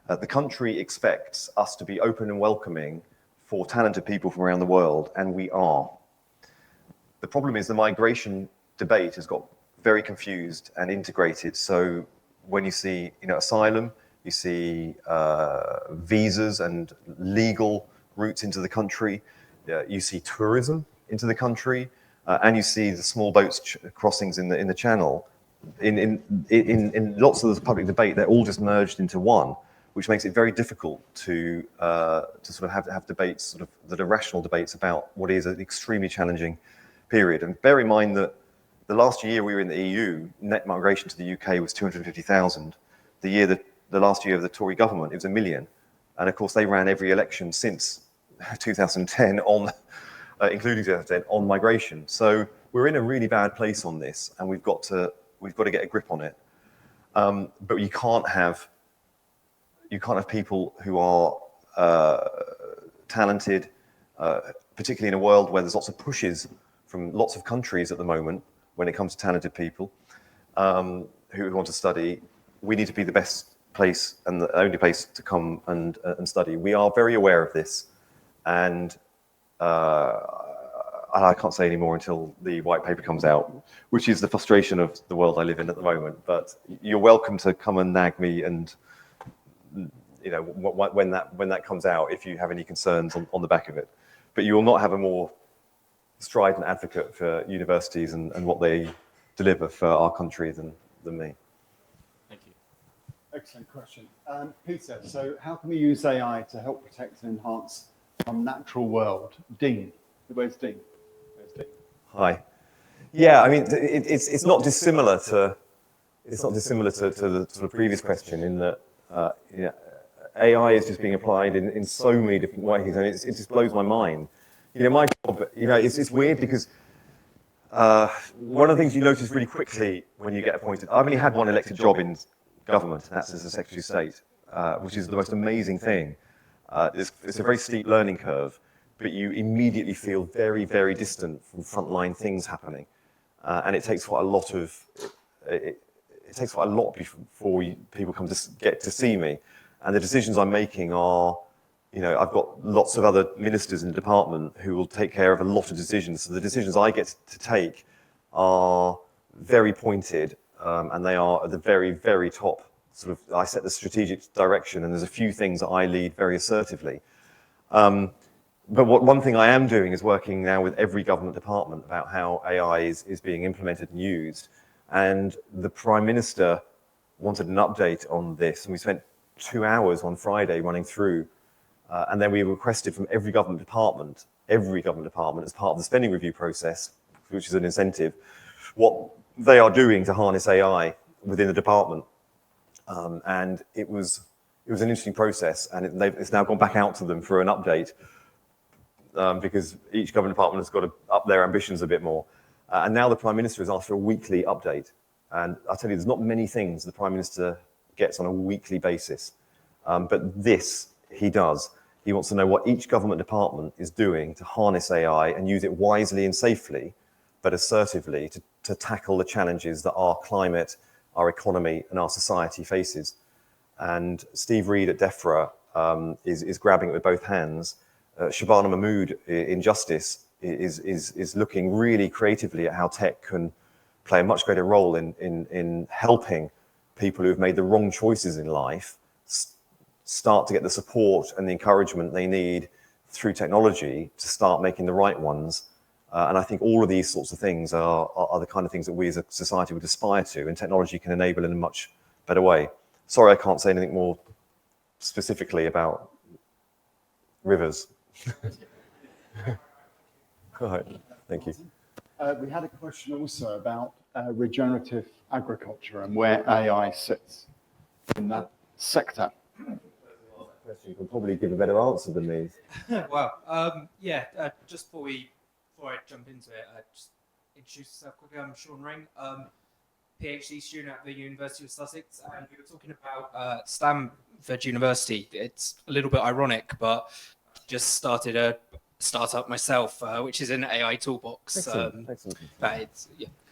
The country expects us to be open and welcoming for talented people from around the world, and we are. The problem is the migration debate has got very confused and integrated. So when you see, asylum, you see visas and legal routes into the country, you see tourism into the country, and you see the small boats crossings in the channel. In lots of the public debate, they're all just merged into one, which makes it very difficult to sort of have debates sort of that are rational debates about what is an extremely challenging period. And bear in mind that the last year we were in the EU, net migration to the UK was 250,000. The last year of the Tory government, it was 1 million. And of course, they ran every election since 2010 on, including 2010, on migration. So we're in a really bad place on this, and we've got to get a grip on it. But you can't have people who are talented, particularly in a world where there's lots of pushes from lots of countries at the moment when it comes to talented people who want to study. We need to be the best place and the only place to come and study. We are very aware of this, and I can't say any more until the white paper comes out, which is the frustration of the world I live in at the moment. But you're welcome to come and nag me, and when that comes out, if you have any concerns on the back of it. But you will not have a more strident advocate for universities and what they deliver for our country than me. Thank you. Excellent question. Peter, so how can we use AI to help protect and enhance our natural world? Dean, where's Dean? Hi. Yeah, I mean, it's not dissimilar to the sort of previous question in that AI is just being applied in so many different ways, and it just blows my mind. My job, it's weird because One of the things you notice really quickly when you get appointed, I've only had one elected job in government, and that's as a Secretary of State, which is the most amazing thing. It's a very steep learning curve, but you immediately feel very, very distant from frontline things happening. And it takes quite a lot before people come to get to see me. And the decisions I'm making are, I've got lots of other ministers in the department who will take care of a lot of decisions. So the decisions I get to take are very pointed, and they are at the very, very top. I set the strategic direction, and there's a few things that I lead very assertively. But one thing I am doing is working now with every government department about how AI is being implemented and used. And the Prime Minister wanted an update on this, and we spent 2 hours on Friday running through. And then we requested from every government department, as part of the spending review process, which is an incentive, what they are doing to harness AI within the department. And it was an interesting process, and it's now gone back out to them for an update, because each government department has got to up their ambitions a bit more. And now the Prime Minister has asked for a weekly update. And I'll tell you, there's not many things the Prime Minister gets on a weekly basis. But this, he does. He wants to know what each government department is doing to harness AI and use it wisely and safely, but assertively to tackle the challenges that our climate, our economy, and our society faces. And Steve Reed at DEFRA is grabbing it with both hands. Shabana Mahmood in Justice is looking really creatively at how tech can play a much greater role in helping people who have made the wrong choices in life start to get the support and the encouragement they need through technology to start making the right ones. And I think all of these sorts of things are the kind of things that we as a society would aspire to, and technology can enable in a much better way. Sorry, I can't say anything more specifically about rivers. All right, thank you. We had a question also about regenerative agriculture and where AI sits in that sector. You can probably give a better answer than me. Well, just before I jump into it, just introduce yourself quickly. I'm Sean Ring, PhD student at the University of Sussex, and we were talking about Stanford University. It's a little bit ironic, but just started a startup myself, which is an AI toolbox. Excellent. But it's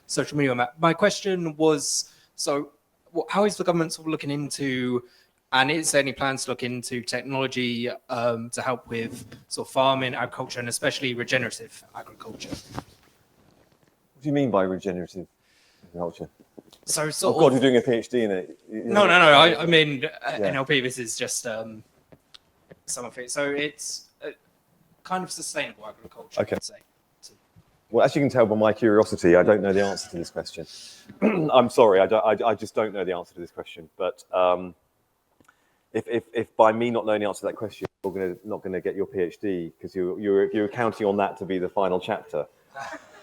social media map. My question was, how is the government sort of looking into, and is there any plans to look into technology to help with sort of farming, agriculture, and especially regenerative agriculture? What do you mean by regenerative agriculture? So God, you're doing a PhD in it. No. I mean, NLP. This is just some of it. So it's kind of sustainable agriculture, Okay. I'd say. Well, as you can tell by my curiosity, I don't know the answer to this question. I'm sorry, I just don't know the answer to this question. But if by me not knowing the answer to that question, you're not going to get your PhD because you're counting on that to be the final chapter.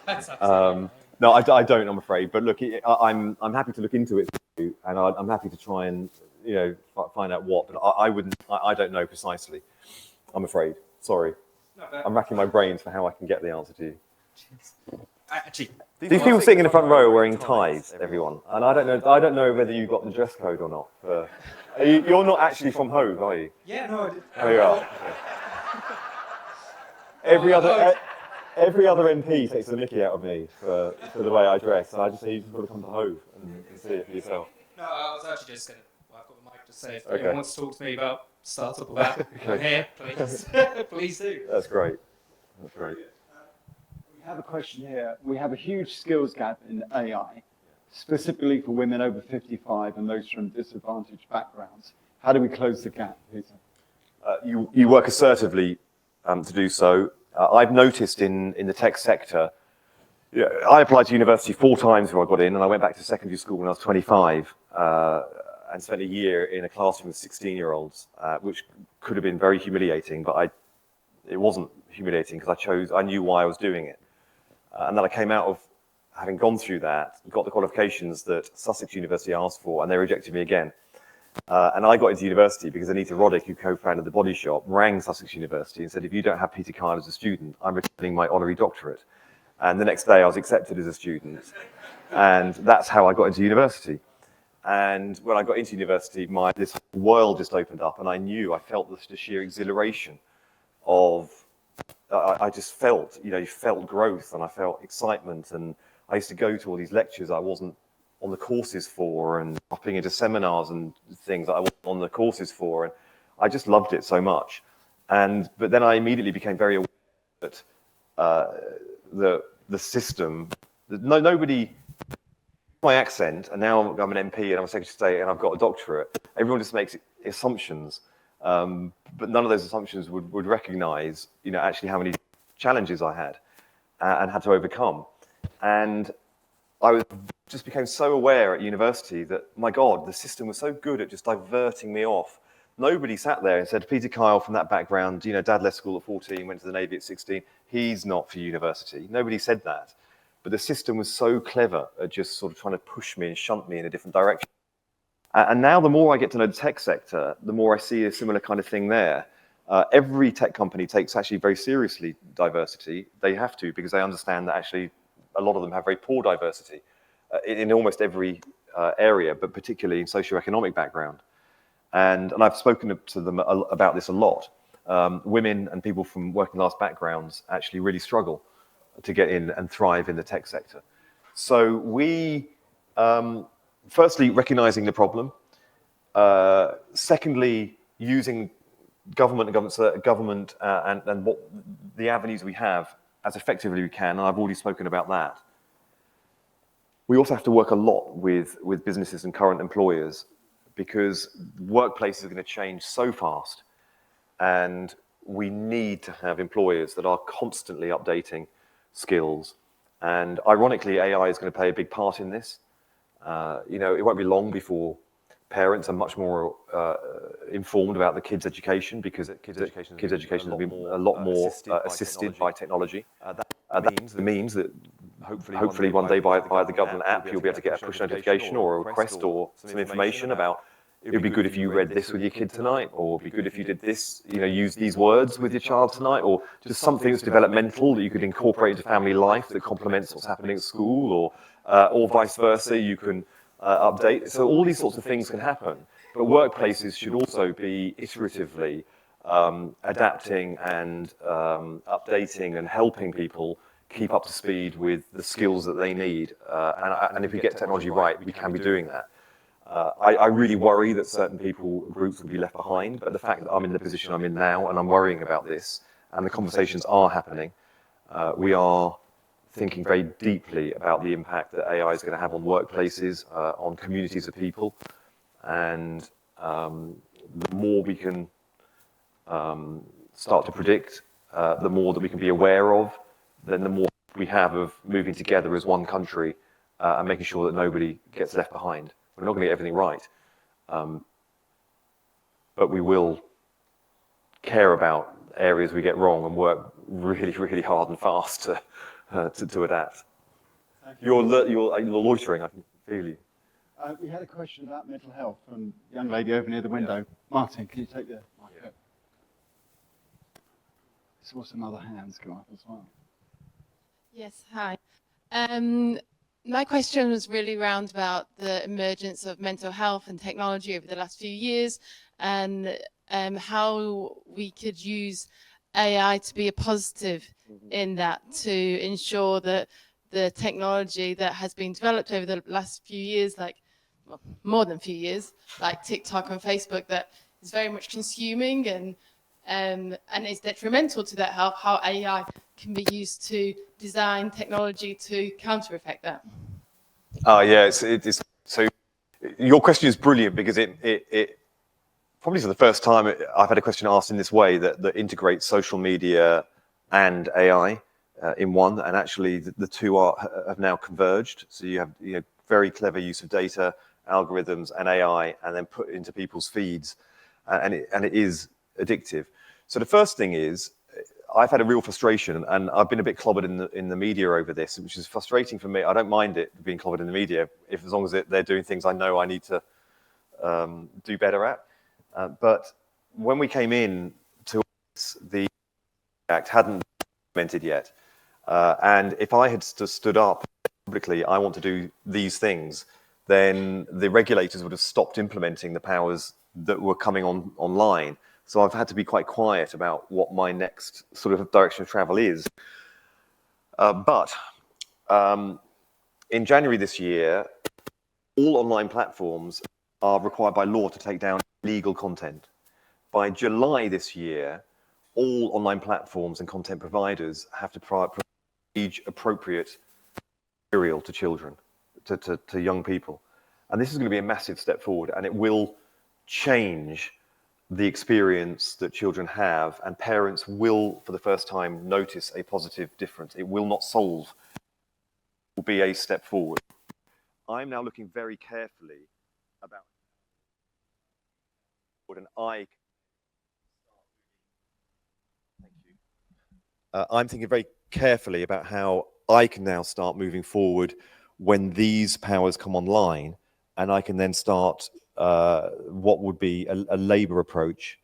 No, I don't, I'm afraid. But look, I'm happy to look into it for you, and I'm happy to try and find out what. But I don't know precisely. I'm afraid. Sorry. I'm racking my brains for how I can get the answer to you. Actually, these people sitting in the front row are wearing ties, everyone, and I don't know whether you got the dress code or not. You're not actually from Hove, are you? Yeah, no, I did. Oh, you are. Every other MP takes the mickey out of me for the way I dress. And I just say you've got to come to Hove and see it for yourself. No, I was actually just going to. I've got the mic to say if Okay. anyone wants to talk to me about startup or that, I'm here, please, please do. That's great. That's great. We have a question here. We have a huge skills gap in AI, specifically for women over 55 and those from disadvantaged backgrounds. How do we close the gap, Peter? You work assertively to do so. I've noticed in the tech sector, I applied to university 4 times before I got in, and I went back to secondary school when I was 25 and spent a year in a classroom with 16-year-olds, which could have been very humiliating, but it wasn't humiliating because I knew why I was doing it. And then I came out of having gone through that, got the qualifications that Sussex University asked for, and they rejected me again. And I got into university because Anita Roddick, who co-founded the Body Shop, rang Sussex University and said, if you don't have Peter Kyle as a student, I'm returning my honorary doctorate. And the next day I was accepted as a student. And that's how I got into university. And when I got into university, this world just opened up, and I felt the sheer exhilaration of, I just felt, you felt growth, and I felt excitement. And I used to go to all these lectures I wasn't on the courses for, and hopping into seminars and things that I wasn't on the courses for. And I just loved it so much. But then I immediately became very aware that the system, nobody, my accent, and now I'm an MP and I'm a Secretary of State and I've got a doctorate, everyone just makes assumptions, but none of those assumptions would recognize, actually how many challenges I had and had to overcome. And I just became so aware at university that, my God, the system was so good at just diverting me off. Nobody sat there and said, Peter Kyle from that background, Dad left school at 14, went to the Navy at 16, he's not for university. Nobody said that. But the system was so clever at just sort of trying to push me and shunt me in a different direction. And now the more I get to know the tech sector, the more I see a similar kind of thing there. Every tech company takes actually very seriously diversity. They have to, because they understand that actually a lot of them have very poor diversity in almost every area, but particularly in socioeconomic background. And I've spoken to them about this a lot. Women and people from working class backgrounds actually really struggle to get in and thrive in the tech sector. So we, firstly, recognizing the problem. Secondly, using government and what the avenues we have as effectively as we can. And I've already spoken about that. We also have to work a lot with businesses and current employers, because workplaces are going to change so fast, and we need to have employers that are constantly updating skills. And ironically, AI is going to play a big part in this. It won't be long before parents are much more informed about the kids' education, because kids' education will be a lot more assisted by technology. That means that hopefully one day by the government app, you'll be able to get a push notification or a request or some information about, it would be good if you read this with your kid tonight, or it'd be good if you did this, use these words with your child tonight, or just something that's developmental that you could incorporate into family life that complements what's happening at school, or vice versa, you can update. So all these sorts of things can happen, but workplaces should also be iteratively adapting and updating and helping people keep up to speed with the skills that they need. And if we get technology right, we can be doing that. I really worry that certain groups will be left behind, but the fact that I'm in the position I'm in now and I'm worrying about this, and the conversations are happening, we are thinking very deeply about the impact that AI is going to have on workplaces, on communities of people, and the more we can start to predict, the more that we can be aware of, then the more we have of moving together as one country and making sure that nobody gets left behind. We're not going to get everything right, but we will care about areas we get wrong and work really, really hard and fast to adapt. You're loitering, I can feel you. We had a question about mental health from a young lady over near the window. Martin, can you take the mic up? Saw some other hands go up as well. Yes, hi. My question was really around about the emergence of mental health and technology over the last few years, and how we could use AI to be a positive in that, to ensure that the technology that has been developed over the last few years, more than a few years, like TikTok and Facebook, that is very much consuming and is detrimental to that health, how AI can be used to design technology to counter-effect that. Yeah, it's so your question is brilliant, because it probably is the first time I've had a question asked in this way that integrates social media and AI in one, and actually the two have now converged. So you have very clever use of data, algorithms, and AI, and then put into people's feeds, and it is addictive. So the first thing is, I've had a real frustration, and I've been a bit clobbered in the media over this, which is frustrating for me. I don't mind it being clobbered in the media, as long as they're doing things I know I need to do better at. But when we came in to the Act, hadn't been implemented yet, And if I had stood up publicly, I want to do these things, then the regulators would have stopped implementing the powers that were coming online. So I've had to be quite quiet about what my next sort of direction of travel is. But in January this year, all online platforms are required by law to take down illegal content. By July this year, all online platforms and content providers have to provide age-appropriate material to children, to young people. And this is going to be a massive step forward, and it will change the experience that children have, and parents will, for the first time, notice a positive difference. It will not solve, it will be a step forward. I'm now looking very carefully about what I'm thinking very carefully about how I can now start moving forward when these powers come online, and I can then start what would be a Labour approach.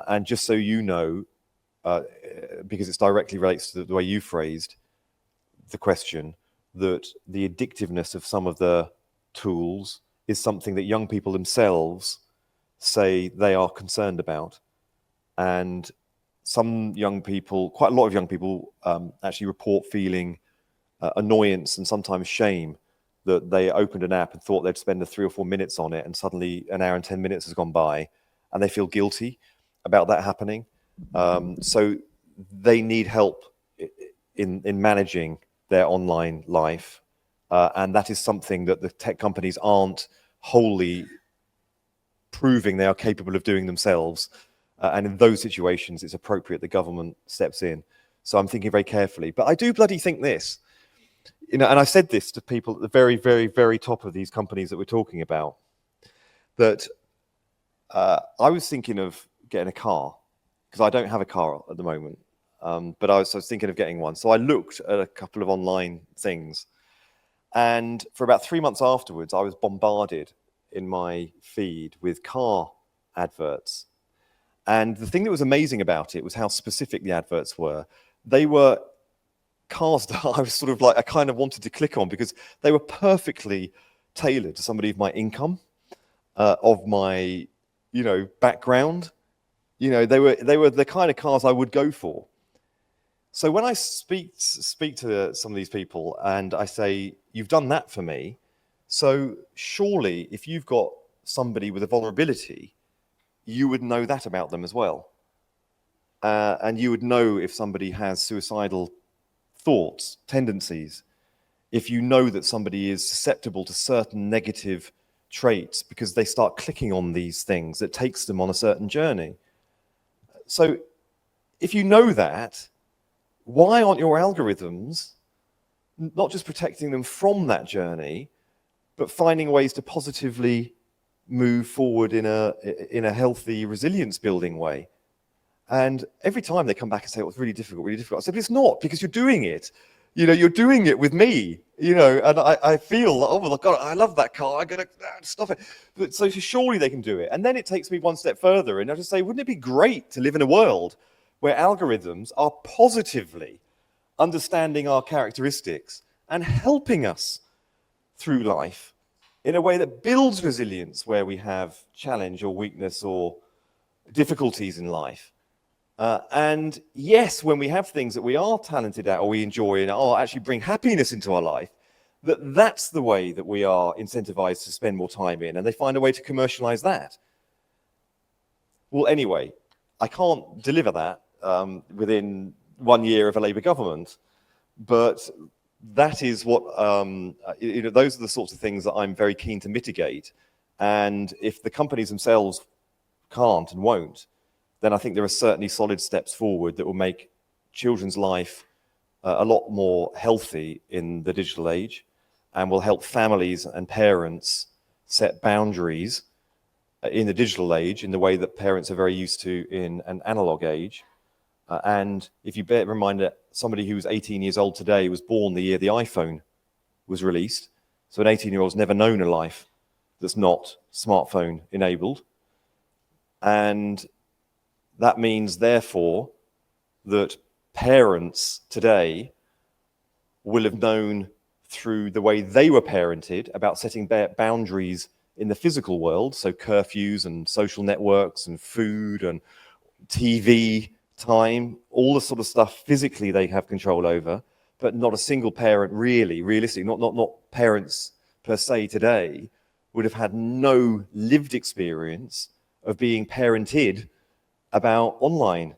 And just so you know, because it directly relates to the way you phrased the question, that the addictiveness of some of the tools is something that young people themselves say they are concerned about. And some young people, quite a lot of young people, actually report feeling annoyance and sometimes shame that they opened an app and thought they'd spend 3 or 4 minutes on it, and suddenly an hour and 10 minutes has gone by, and they feel guilty about that happening. So they need help in managing their online life. And that is something that the tech companies aren't wholly proving they are capable of doing themselves. And in those situations, it's appropriate the government steps in. So I'm thinking very carefully. But I do bloody think this, you know, and I said this to people at the very, very, very top of these companies that we're talking about, that I was thinking of getting a car, because I don't have a car at the moment. But I was thinking of getting one. So I looked at a couple of online things. And for about 3 months afterwards, I was bombarded in my feed with car adverts. And the thing that was amazing about it was how specific the adverts were. They were cars that I was sort of like, I kind of wanted to click on, because they were perfectly tailored to somebody of my income, of my, you know, background. You know, they were the kind of cars I would go for. So when I speak to some of these people and I say, you've done that for me, so surely if you've got somebody with a vulnerability, you would know that about them as well. And you would know if somebody has suicidal thoughts, tendencies, if you know that somebody is susceptible to certain negative traits because they start clicking on these things that takes them on a certain journey. So if you know that, why aren't your algorithms not just protecting them from that journey, but finding ways to positively move forward in a healthy resilience building way? And every time they come back and say, oh, it's really difficult, really difficult. I said, but it's not, because you're doing it. You know, you're doing it with me, you know, and I feel, oh my God, I love that car. I'm going to stop it. But so surely they can do it. And then it takes me one step further. And I just say, wouldn't it be great to live in a world where algorithms are positively understanding our characteristics and helping us through life in a way that builds resilience where we have challenge or weakness or difficulties in life? And yes, when we have things that we are talented at or we enjoy and actually bring happiness into our life, that's the way that we are incentivized to spend more time in, and they find a way to commercialize that. Well, anyway, I can't deliver that within 1 year of a Labour government, but that is what, you know, those are the sorts of things that I'm very keen to mitigate. And if the companies themselves can't and won't, then I think there are certainly solid steps forward that will make children's life a lot more healthy in the digital age, and will help families and parents set boundaries in the digital age in the way that parents are very used to in an analog age. And if you bear in mind that somebody who was 18 years old today was born the year the iPhone was released, so an 18-year-old's never known a life that's not smartphone enabled. And that means, therefore, that parents today will have known through the way they were parented about setting boundaries in the physical world, so curfews and social networks and food and TV time, all the sort of stuff physically they have control over, but not a single parent really, realistically, not parents per se today, would have had no lived experience of being parented about online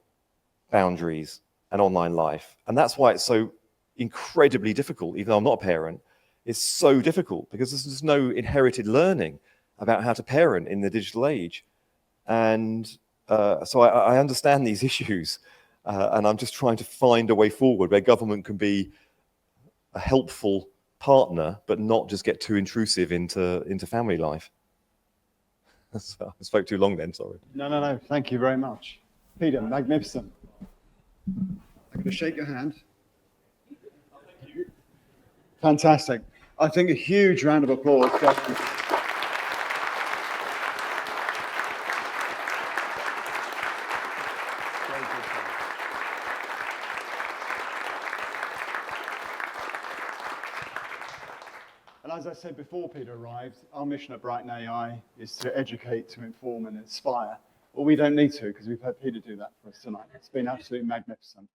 boundaries and online life. And that's why it's so incredibly difficult, even though I'm not a parent. It's so difficult because there's just no inherited learning about how to parent in the digital age. And so I understand these issues, and I'm just trying to find a way forward where government can be a helpful partner, but not just get too intrusive into family life. So I spoke too long then, sorry. No. Thank you very much. Peter, magnificent. I'm going to shake your hand. Thank you. Fantastic. I think a huge round of applause. And as I said before Peter arrived, our mission at Brighton AI is to educate, to inform and inspire. Well, we don't need to because we've had Peter do that for us tonight. It's been absolutely magnificent.